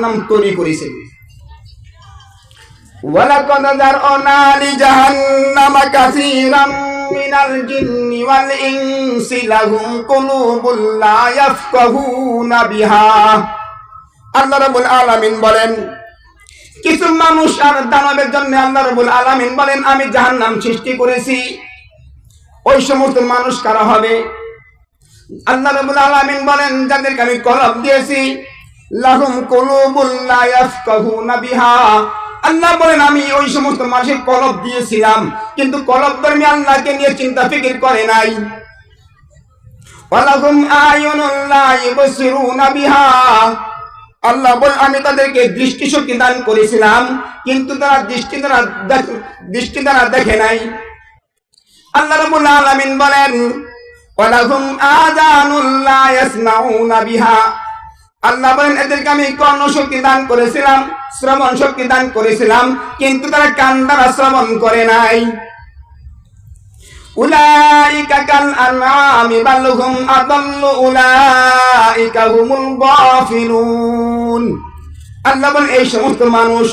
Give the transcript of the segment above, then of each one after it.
জাহান্নাম তৈরি করেছেন। ওয়ালাকাদ যারআনা লিজাহান্নামা কাসীরাম মিনাল জিন্নি ওয়াল ইনসি লাহুম কুলুবুল লা ইয়াফকাহুনা বিহা। আল্লাহ রাব্বুল আলামিন বলেন, কিছু মানুষ আর দানবের জন্য আল্লাহ রাব্বুল আলামিন বলেন আমি জাহান্নাম সৃষ্টি করেছি। ওই সমস্ত মানুষ কারা হবে? আল্লাহ রাব্বুল আলামিন বলেন যাদেরকে আমি কলব দিয়েছি, লাহুম কুলুবুল লা ইয়াফকাহুনা বিহা। আল্লাহ বলেন আমি ওই সমস্ত মানুষের কলব দিয়েছিলাম, কিন্তু কলব ধর্মী আল্লাহকে নিয়ে চিন্তা ফিকির করে নাই। ওয়ালাহুম আয়ুনুল লা ইবসিরুনা বিহা। আল্লাহ বলেন আমি তাদেরকে দৃষ্টিশক্তি দান করেছিলাম, কিন্তু তারা দৃষ্টি দ্বারা দেখে নাই। আল্লাহ রাব্বুল আলামিন বলেন ওয়ালাহুম আযানুল লা ইয়াসমাউনা বিহা। আল্লাহ বলেন এদেরকে আমি কর্ণ শক্তি দান করেছিলাম, শ্রবণ শক্তি দান করেছিলাম, কিন্তু তারা কান দ্বারা শ্রবণ করে নাই। উলাইকা কাল আনআমি বাল হুম আদাল্লু উলাইকা হুমুল গাফিলুন। আল্লাহ বলেন এই সমস্ত মানুষ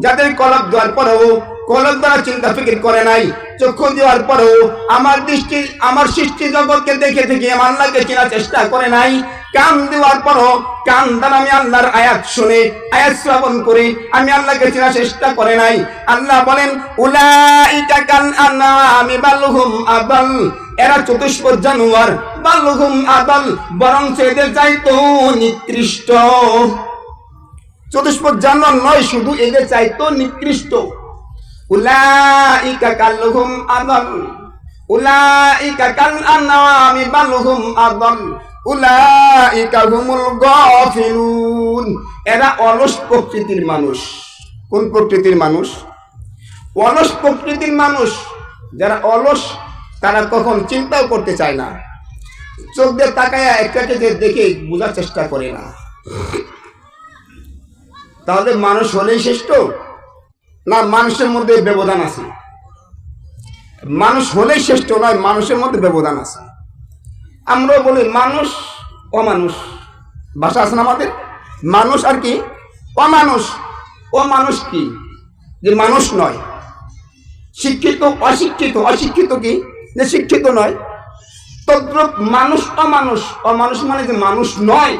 যাদের কলব দেওয়ার পরেও কলব দ্বারা চিন্তা ফিকির করে নাই, চক্ষু দেওয়ার পরেও আমার সৃষ্টি জগৎকে দেখে থেকে আমার আল্লাহকে চেনার চেষ্টা করে নাই, কান দেওয়ার পরও কান দ্বারা আমি আল্লাহর আয়াত শুনে আয়াত শ্রবণ করে আমি আল্লাহকে চেনার চেষ্টা করে নাই। আল্লাহ বলেন উলাইকা কাল আনআমি বাল হুম আদাল। এরা চতুষ্পদ জানোয়ার, বাল হুম আদাল, বরং এদের চাইতো নিকৃষ্ট। চতুষ্পদ জানোয়ার নয়, শুধু এদের চাইতো নিকৃষ্ট। উলাইকা কাল হুম আদাল, উলাইকা কাল আনআমি বাল হুম আদাল, উলাইকা হুমুল গাফিলুন। এরা অলস প্রকৃতির মানুষ। কোন প্রকৃতির মানুষ? অলস প্রকৃতির মানুষ। যারা অলস তারা কখন চিন্তাও করতে চায় না, চোখ দিয়ে তাকায়া একটাকে দেখে বোঝার চেষ্টা করে না। তাহলে মানুষ হলেই শ্রেষ্ঠ না মানুষের মধ্যে ব্যবধান আছে? মানুষ হলেই শ্রেষ্ঠ নয়, মানুষের মধ্যে ব্যবধান আছে। আমরা বলি মানুষ অমানুষ, ভাষা আছে না আমাদের, মানুষ আর কি অমানুষ। অমানুষ কি? যে মানুষ নয়। শিক্ষিত অশিক্ষিত, অশিক্ষিত কি যে শিক্ষিত নয়। তদ্রূপ মানুষ অমানুষ, অমানুষ মানে যে মানুষ নয়।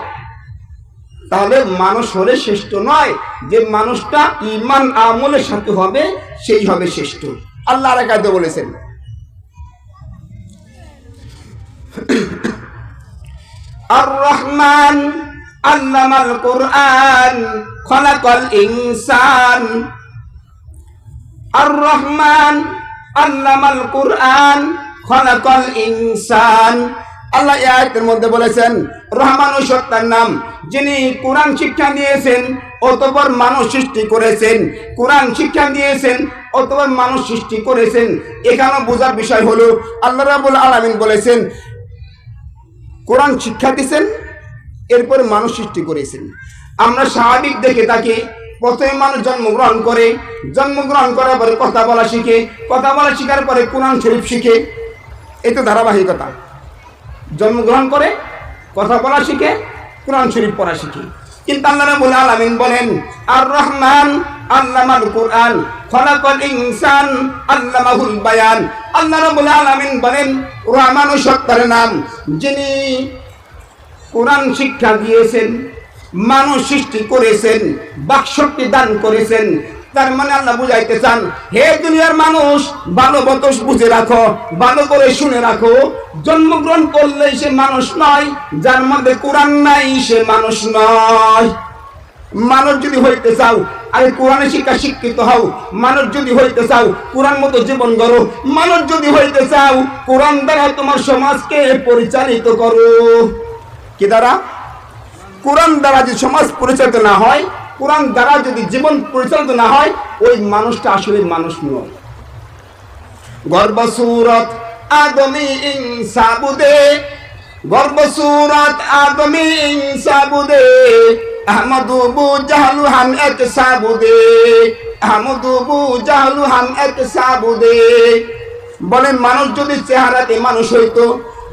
তাহলে মানুষ হলে শ্রেষ্ঠ নয়, যে মানুষটা ঈমান আমলের সাথে হবে সেই হবে শ্রেষ্ঠ। আল্লাহ আর এক আয়াতে বলেছেন আর রহমান আল্লামাল কুরআন খলাকাল ইনসান। আর রহমান আল্লামাল কুরআন খলাকাল ইনসান। আল্লাহ এই আয়াতের মধ্যে বলেছেন রহমান ও সত্তার নাম, যিনি কোরআন শিক্ষা দিয়েছেন অতঃপর মানুষ সৃষ্টি করেছেন। কোরআন শিক্ষা দিয়েছেন অতঃপর মানুষ সৃষ্টি করেছেন। এখানে বোঝার বিষয় হলো আল্লাহ রাব্বুল আলামিন বলেছেন কোরআন শিক্ষা দিয়েছেন, এরপরে মানুষ সৃষ্টি করেছেন। আমরা স্বাভাবিক দেখে থাকি প্রথমে মানুষ জন্মগ্রহণ করে, জন্মগ্রহণ করার পরে কথা বলা শিখে, কথা বলা শেখার পরে কোরআন শরীফ শিখে। এই তো ধারাবাহিকতা। জন্মগ্রহণ করে, কথা বলা শিখে, কোরআন শরীফ পড়া শিখে। কিন্তু আল্লাহ রাব্বুল আলামিন বলেন আর রহমান আল্লামাল কুরআন খলাকাল ইনসান আল্লামাহুল বায়ান। আল্লাহ রাব্বুল আলামিন বলেন রহমান ও সত্তার নাম, যিনি কোরআন শিক্ষা দিয়েছেন, মানুষ সৃষ্টি করেছেন, বাকশক্তি দান করেছেন। তার মানে আল্লাহ বুঝাইতে চান হে দুনিয়ার মানুষ ভালো মতো বুঝে রাখো, ভালো করে শুনে রাখো, জন্মগ্রহণ করলেই সে মানুষ নয়, যার মধ্যে কোরআন নাই সে মানুষ নয়। মানুষ যদি হইতে চাও আরে কোরআনের শিক্ষা শিক্ষিত হও। মানুষ যদি হইতে চাও কোরআন মতো জীবন গড়ো। মানুষ যদি হইতে চাও কোরআন দ্বারা তোমার সমাজকে পরিচালিত করো। কি দ্বারা? কোরআন দ্বারা যদি সমাজ পরিচালিত না হয়, কোরআন দ্বারা যদি জীবন পরিচালিত না হয়, ওই মানুষটা আসলে মানুষ নয়। গর্বসূরত আদমি ইনসাবুদে, গর্বসূরত আদমি ইনসাবুদে, আহমদু বু জাহলু হাম এক সাবুদে, আহমদু বু জাহলু হাম এক সাবুদে। বলেন মানুষ যদি চেহারাতে মানুষ হইতো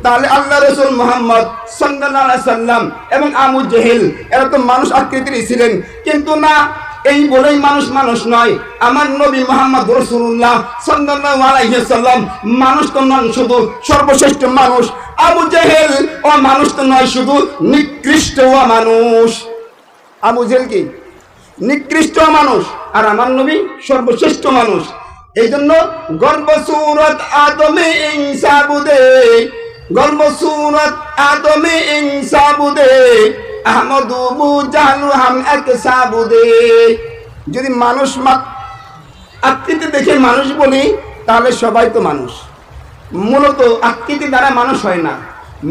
তাহলে আল্লাহ রাসূল মুহাম্মদ সাল্লাল্লাহু আলাইহি সাল্লাম এবং আবু জেহেল এরা তো মানুষ আকৃতিরই ছিলেন, কিন্তু না এই বলেই মানুষ মানুষ নয়। আমার নবী মুহাম্মদ রাসূলুল্লাহ সাল্লাল্লাহু আলাইহি সাল্লাম মানুষ তো নন শুধু, সর্বশ্রেষ্ঠ মানুষ। আবু জেহেল ও মানুষ তো নয় শুধু, নিকৃষ্ট মানুষ। আবু জেহেল কি নিকৃষ্ট মানুষ, আর আমার নবী সর্বশ্রেষ্ঠ মানুষ। এই জন্য গর্বসুরত আদমে ইনসাবুদে, গর্বসুরত আদমে ইনসাবুদে, আহমদু বুজালু হাম এক সাবুদে। যদি মানুষ আকৃতি দেখে মানুষ বলি তাহলে সবাই তো মানুষ। মূলত আকৃতি দ্বারা মানুষ হয় না।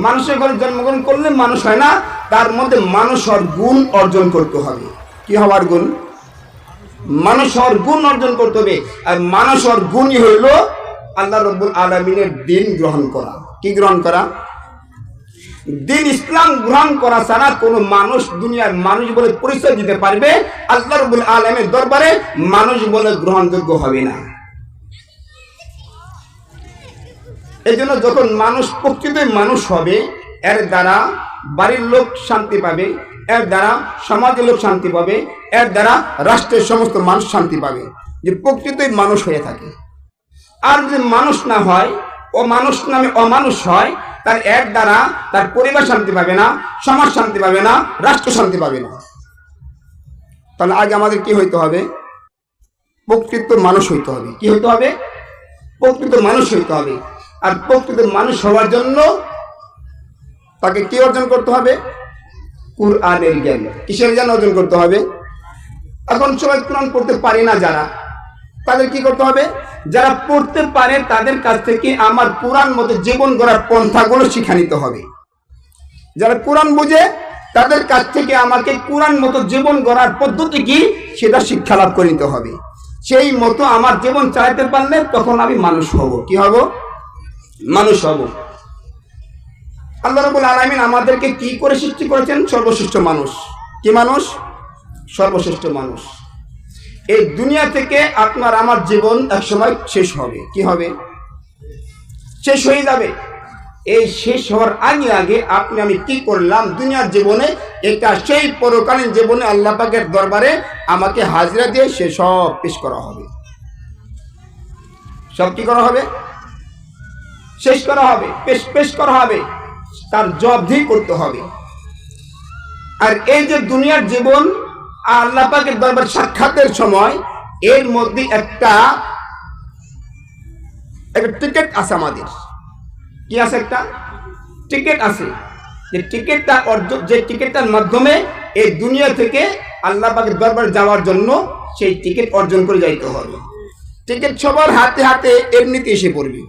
মানুষের ঘরে জন্মগ্রহণ করলে মানুষ হয় না, তার মধ্যে মানুষ হওয়ার গুণ অর্জন করতে হবে। কি হওয়ার গুণ? মানুষ হওয়ার গুণ অর্জন করতে হবে। আর মানুষ হওয়ার গুণই হইল আল্লাহ রাব্বুল আলামিনের দ্বীন গ্রহণ করা। কি গ্রহণ করা? দ্বীন ইসলাম গ্রহণ করা ছাড়া কোনো মানুষ দুনিয়ার মানুষ বলে পরিচয় দিতে পারবে, আল্লাহ রাব্বুল আলামিনের দরবারে মানুষ বলে গ্রহণযোগ্য হবে না। এই জন্য যখন মানুষ প্রকৃত মানুষ হবে, এর দ্বারা বাড়ির লোক শান্তি পাবে, এর দ্বারা সমাজের লোক শান্তি পাবে, এর দ্বারা রাষ্ট্রের সমস্ত মানুষ শান্তি পাবে, যে প্রকৃতই মানুষ হয়ে থাকে। আর যদি মানুষ না হয়, ও মানুষ নামে অমানুষ হয়, তার এর দ্বারা তার পরিবার শান্তি পাবে না, সমাজ শান্তি পাবে না, রাষ্ট্র শান্তি পাবে না। তাহলে আগে আমাদের কি হইতে হবে? প্রকৃত মানুষ হইতে হবে। কি হইতে হবে? প্রকৃত মানুষ হইতে হবে। আর প্রকৃত মানুষ হওয়ার জন্য তাকে কি অর্জন করতে হবে? কুরআনের জ্ঞান। কিসের জ্ঞান অর্জন করতে হবে? এখন সবাই কোরআন পড়তে পারে না যারা, তাদের কি করতে হবে? যারা পড়তে পারে তাদের কাছ থেকে আমার কোরআন মতো জীবন গড়ার পন্থাগুলো শিখে নিতে হবে। যারা কোরআন বুঝে তাদের কাছ থেকে আমাকে কোরআন মতো জীবন গড়ার পদ্ধতি কি সেটা শিক্ষা লাভ করে নিতে হবে। সেই মতো আমার জীবন চালাতে পারলে তখন আমি মানুষ হব। কি হব? মানুষ হব। আল্লাহ রাব্বুল আলামিন আমাদেরকে কি করে সৃষ্টি করেছেন? সর্বশ্রেষ্ঠ মানুষ। কি মানুষ? সর্বশ্রেষ্ঠ মানুষ। এই দুনিয়া থেকে আপনার আমার জীবন একসময় শেষ হবে। কি হবে? শেষ হয়ে যাবে। এই শেষ হওয়ার আগে আগে আপনি আমি কি করলাম দুনিয়ার জীবনে, এটা সেই পরকালীন জীবনে আল্লাহ পাকের দরবারে আমাকে হাজিরা দিয়ে সে সব পেশ করা হবে। সব কি করা হবে? শেষ করা হবে, পেশ করা হবে, তার জবাবদিহি করতে হবে। আর এই যে দুনিয়ার জীবন আল্লাহ পাকের দরবার সাক্ষাতের সময়, এর মধ্যে একটা টিকিট আছে আমাদের। কি আছে? একটা টিকিট আছে। যে টিকিটটা যে টিকিটটার মাধ্যমে এই দুনিয়া থেকে আল্লাহ পাকের দরবার যাওয়ার জন্য সেই টিকিট অর্জন করে যাইতে হবে। টিকিট সবার হাতে হাতে এমনিতে এসে পড়বে।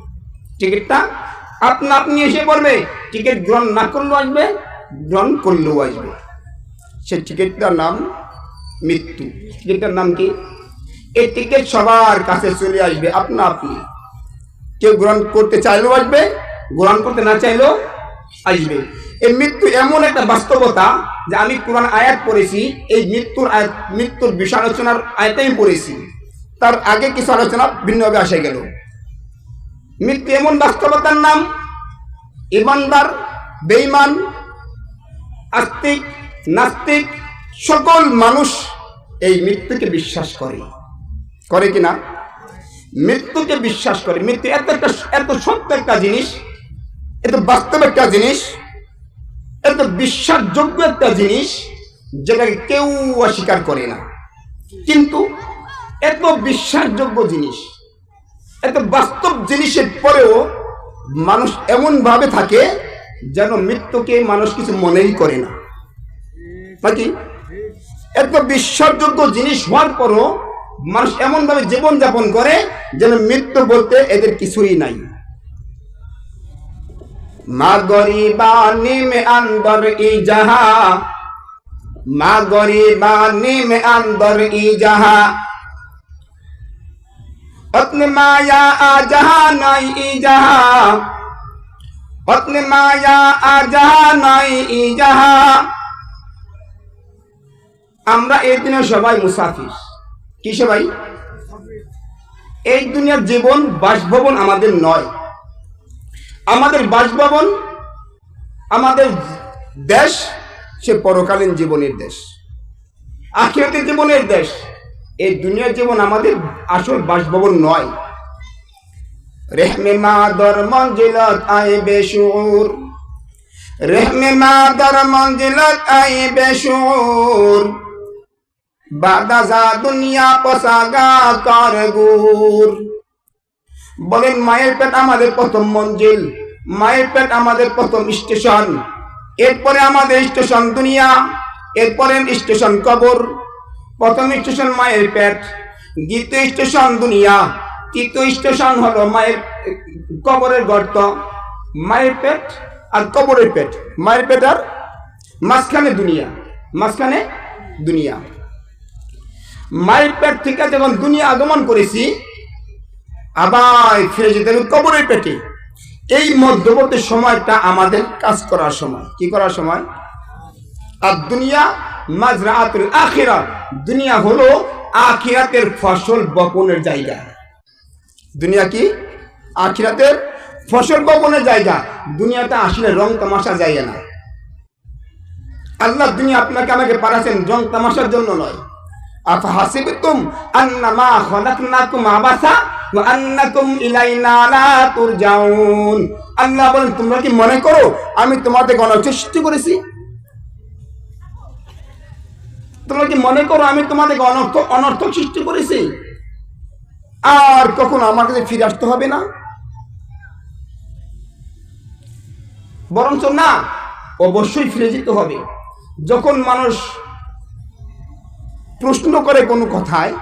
টিকিটটা আপনি এসে পড়বে। টিকিট গ্রহণ না করলেও আসবে, গ্রহণ করলেও আসবে। সেই টিকিটটার নাম মৃত্যু। টিকিটটার নাম কি? এই টিকিট সবার কাছে চলে আসবে আপনি। কেউ গ্রহণ করতে চাইলেও আসবে, গ্রহণ করতে না চাইলেও আসবে। এই মৃত্যু এমন একটা বাস্তবতা যে আমি কোরআন আয়াত পড়েছি, এই মৃত্যুর বিষয় আলোচনার আয়াতে আমি পড়েছি, তার আগে কিছু আলোচনা ভিন্নভাবে আসে গেল। মৃত্যু এমন বাস্তবতার নাম, ইমানদার, বেঈমান, আস্তিক, নাস্তিক সকল মানুষ এই মৃত্যুকে বিশ্বাস করে কিনা? মৃত্যুকে বিশ্বাস করে। মৃত্যু এত সত্য একটা জিনিস, এত বাস্তব একটা জিনিস, এত বিশ্বাসযোগ্য একটা জিনিস যেটাকে কেউ অস্বীকার করে না। কিন্তু এত বিশ্বাসযোগ্য জিনিস, এত বাস্তব জিনিসের পরেও মানুষ এমন ভাবে থাকে যেন মৃত্যুকে মানুষ কিছু মনেই করে না। নাকি? এত বিশ্বাসযোগ্য জিনিস হওয়ার পরও মানুষ এমন ভাবে জীবন যাপন করে যেন মৃত্যু বলতে এদের কিছুই নাই। মা গরিবানি মে আন্দর ই জাহা, মা গরিবানি মে আন্দর ই জাহা, अपने माया आ जहा नाई ई जहा, अपने माया आ जहा नाई ई जहा। আমরা এই দিনে সবাই মুসাফির। কি সবাই? এই দুনিয়ার জীবন বাসভবন আমাদের নয়। আমাদের বাসভবন আমাদের দেশ সে পরকালীন জীবনের দেশ, আখিরাতের জীবনের দেশ। এই দুনিয়ার জীবন আমাদের আসল বাসভবন নয়। রেহমে মাদর মঞ্জিলত আয়ে বেশুর, রেহমে মাদর মঞ্জিলত আয়ে বেশুর, বাদাজা দুনিয়া পসাগা কারগুর। বলেন মায়ের পেট আমাদের প্রথম মঞ্জিল, মায়ের পেট আমাদের প্রথম স্টেশন, এরপরে আমাদের স্টেশন দুনিয়া, এরপরে স্টেশন কবর। প্রথম স্টেশন মায়ের পেট, দ্বিতীয় স্টেশন দুনিয়া, তৃতীয় স্টেশন হলো মায়ের কবরের গর্ত। মায়ের পেট আর কবরের পেট, মায়ের পেট আর মাঝখানে দুনিয়া, মাঝখানে দুনিয়া। মায়ের পেট থেকে যখন দুনিয়া আগমন করেছি, আবার ফিরে যেতে হবে কবরের পেটে। এই মধ্যবর্তী সময়টা আমাদের কাজ করার সময়। কি করার সময়? আর দুনিয়া মাজরাআতুল আখিরা, দুনিয়া হলো আখিরাতের ফসল বপনের জায়গা। দুনিয়া কি? আখিরাতের ফসল বপনের জায়গা। দুনিয়াটা আসলে রং তামাশার জায়গা না। আল্লাহ দুনিয়া আপনাকে আমাকে পাঠাচ্ছেন রং তামাশার জন্য নয়। আফাহাসিবতুম আন্নামা খালাকনাকুম আবাসা ওয়া আন্নাকুম ইলাইনা লা তুরজাউন। আল্লাহ বলেন, তোমরা কি মনে করো আমি তোমাদের অনর্থক সৃষ্টি করেছি? তোমরা কি মনে করো আমি তোমাদের অনর্থক সৃষ্টি করেছি? আর কখনো আমার কাছে ফিরে আসতে হবে না? বরঞ্চ না, অবশ্যই ফিরে যেতে হবে। যখন মানুষ প্রশ্ন করে কোনো কথায়,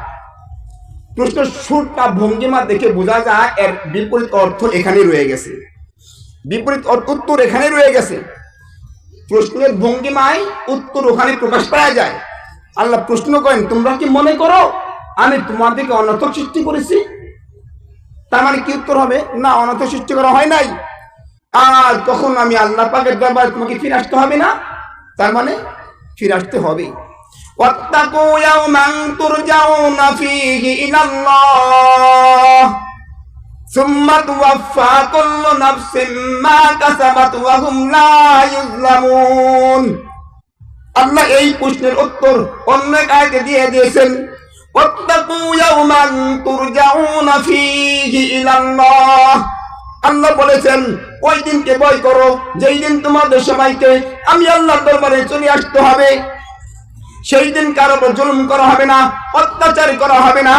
প্রশ্নের সুরটা ভঙ্গিমা দেখে বোঝা যায় এর বিপরীত অর্থ এখানে রয়ে গেছে, বিপরীত উত্তর এখানে রয়ে গেছে। প্রশ্নের ভঙ্গিমায় উত্তর ওখানে প্রকাশ পাওয়া যায়। আল্লাহ প্রশ্ন করেন, তোমরা কি মনে করো আমি তোমাদেরকে অনর্থক সৃষ্টি করেছি? তার মানে কি উত্তর হবে? না, অনর্থক সৃষ্টি করা হয় নাই। আর কখন আমি আল্লাহ পাকের দরবারে তোমাকে ফিরে আসতে হবে না? তার মানে ফিরে আসতে হবে। ওয়াত্তাকু ইয়াওমান তুরজাউনা ফীহি ইলাল্লাহ সুম্মা তুওয়াফফা কুল্লু নাফসিন মা কাসাবাত ওয়া হুম লা ইউযলামুন। আল্লাহ এই প্রশ্নের উত্তর অন্য এক আয়াতে দিয়ে দিয়েছেন। ওয়াত্তাকু ইয়াওমান তুরজাউনা ফীহি ইলাল্লাহ। আল্লাহ বলেছেন ওই দিনকে ভয় করো যেই দিন তোমাদের সবাইকে আমি আল্লাহর দরবারে চলে আসতে হবে। সেই দিন কারো উপর জুলুম করা হবে না, অত্যাচার করা হবে না।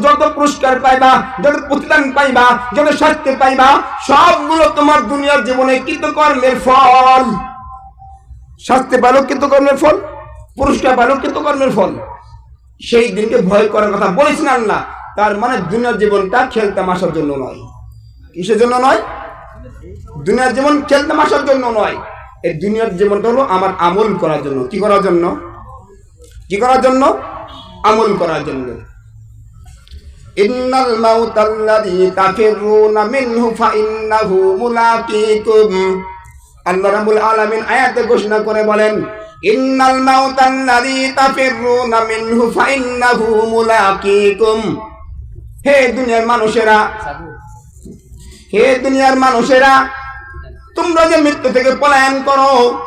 যত পুরস্কার পাইবা, যত প্রতিদান পাইবা, যত শাস্তি পাইবা, সবগুলো তোমার দুনিয়ার জীবনে কৃতকর্মের ফল। শাস্তি পাইলো কৃতকর্মের ফল, পুরস্কার পাইলো কৃতকর্মের ফল। সেই দিনকে ভয় করার কথা বলেছেন আল্লাহ। তার মানে দুনিয়ার জীবনটা খেলতামাশার জন্য নয়। কিসের জন্য নয়? দুনিয়ার জীবন খেলতামাশার জন্য নয়। এই দুনিয়ার জীবনটা হলো আমার আমল করার জন্য। কি করার জন্য? কি করার জন্য? আমল করার জন্য। ইন্নাল মাউতাল্লাযী তাফিরুনা মিনহু ফাইন্নাহু মুলাকীকুম। আল্লাহ রাব্বুল আলামিন আয়াতে ঘোষণা করে বলেন, ইন্নাল মাউতাল্লাযী তাফিরুনা মিনহু ফাইন্নাহু মুলাকীকুম। হে দুনিয়ার মানুষেরা, হে দুনিয়ার মানুষেরা, তোমরা যে মৃত্যু থেকে পলায়ন করো,